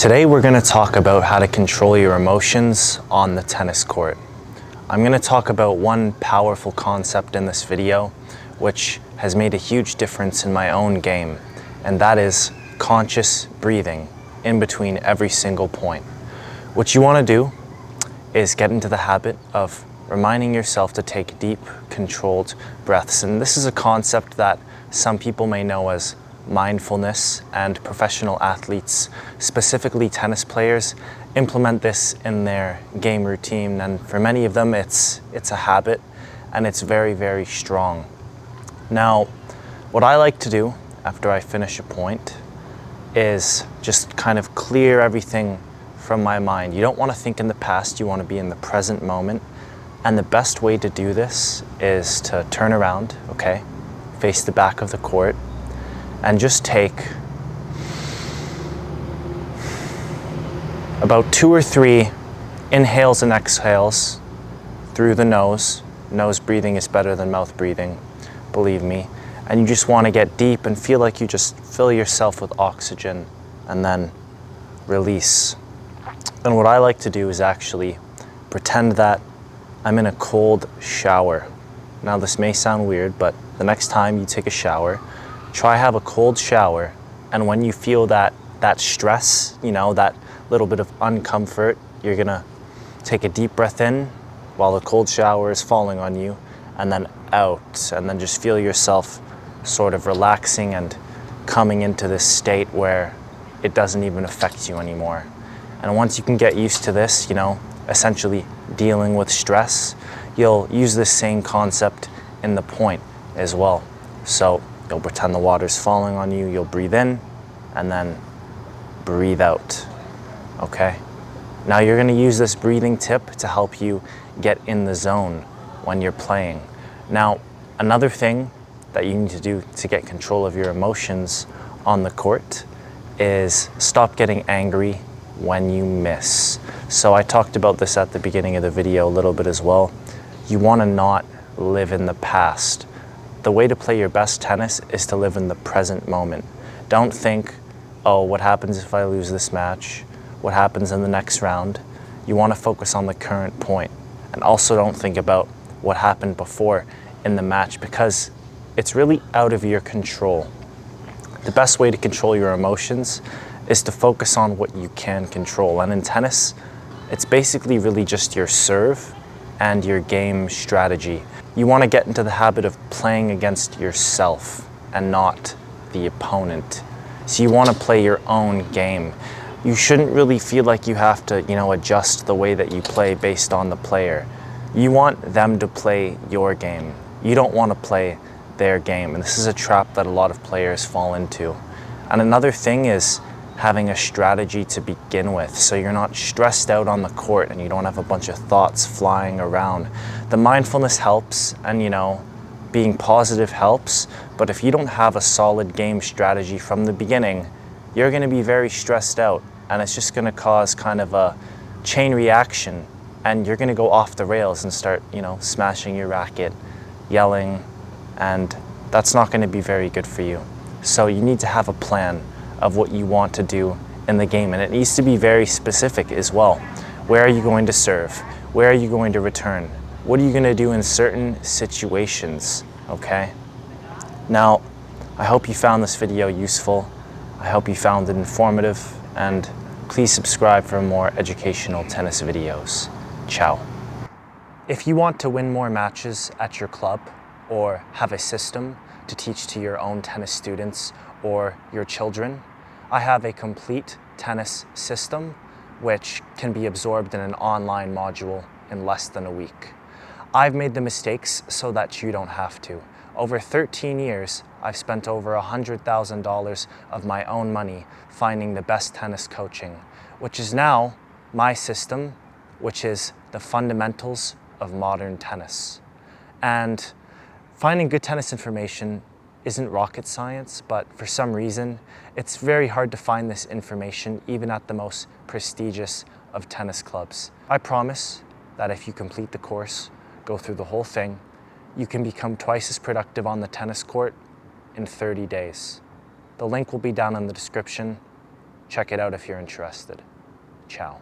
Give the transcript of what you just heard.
Today we're going to talk about how to control your emotions on the tennis court. I'm going to talk about one powerful concept in this video which has made a huge difference in my own game, and that is conscious breathing in between every single point. What you want to do is get into the habit of reminding yourself to take deep, controlled breaths. And this is a concept that some people may know as mindfulness, and professional athletes, specifically tennis players, implement this in their game routine. And for many of them, it's a habit, and it's very, very strong. Now, what I like to do after I finish a point is just kind of clear everything from my mind. You don't want to think in the past, you want to be in the present moment. And the best way to do this is to turn around, okay, face the back of the court, and just take about 2 or 3 inhales and exhales through the nose. Nose breathing is better than mouth breathing, believe me. And you just want to get deep and feel like you just fill yourself with oxygen and then release. And what I like to do is actually pretend that I'm in a cold shower. Now this may sound weird, but the next time you take a shower, try have a cold shower, and when you feel that stress, that little bit of uncomfort, you're gonna take a deep breath in while the cold shower is falling on you, and then out, and then just feel yourself sort of relaxing and coming into this state where it doesn't even affect you anymore. And once you can get used to this, essentially dealing with stress, you'll use this same concept in the point as well. So you'll pretend the water's falling on you, you'll breathe in, and then breathe out, okay? Now you're gonna use this breathing tip to help you get in the zone when you're playing. Now, another thing that you need to do to get control of your emotions on the court is stop getting angry when you miss. So I talked about this at the beginning of the video a little bit as well. You wanna not live in the past. The way to play your best tennis is to live in the present moment. Don't think, oh, what happens if I lose this match? What happens in the next round? You want to focus on the current point. And also don't think about what happened before in the match, because it's really out of your control. The best way to control your emotions is to focus on what you can control. And in tennis, it's basically really just your serve and your game strategy. You want to get into the habit of playing against yourself and not the opponent. So you want to play your own game. You shouldn't really feel like you have to, adjust the way that you play based on the player. You want them to play your game. You don't want to play their game. And this is a trap that a lot of players fall into. And another thing is having a strategy to begin with, so you're not stressed out on the court and you don't have a bunch of thoughts flying around. The mindfulness helps, and being positive helps, but if you don't have a solid game strategy from the beginning, you're going to be very stressed out, and it's just going to cause kind of a chain reaction, and you're going to go off the rails and start smashing your racket, yelling, and that's not going to be very good for you. So you need to have a plan of what you want to do in the game, and it needs to be very specific as well. Where are you going to serve? Where are you going to return? What are you going to do in certain situations, okay? Now, I hope you found this video useful. I hope you found it informative, and please subscribe for more educational tennis videos. Ciao. If you want to win more matches at your club, or have a system to teach to your own tennis students or your children, I have a complete tennis system which can be absorbed in an online module in less than a week. I've made the mistakes so that you don't have to. Over 13 years, I've spent over $100,000 of my own money finding the best tennis coaching, which is now my system, which is the fundamentals of modern tennis. And finding good tennis information isn't rocket science, but for some reason, it's very hard to find this information even at the most prestigious of tennis clubs. I promise that if you complete the course, go through the whole thing, you can become twice as productive on the tennis court in 30 days. The link will be down in the description. Check it out if you're interested. Ciao.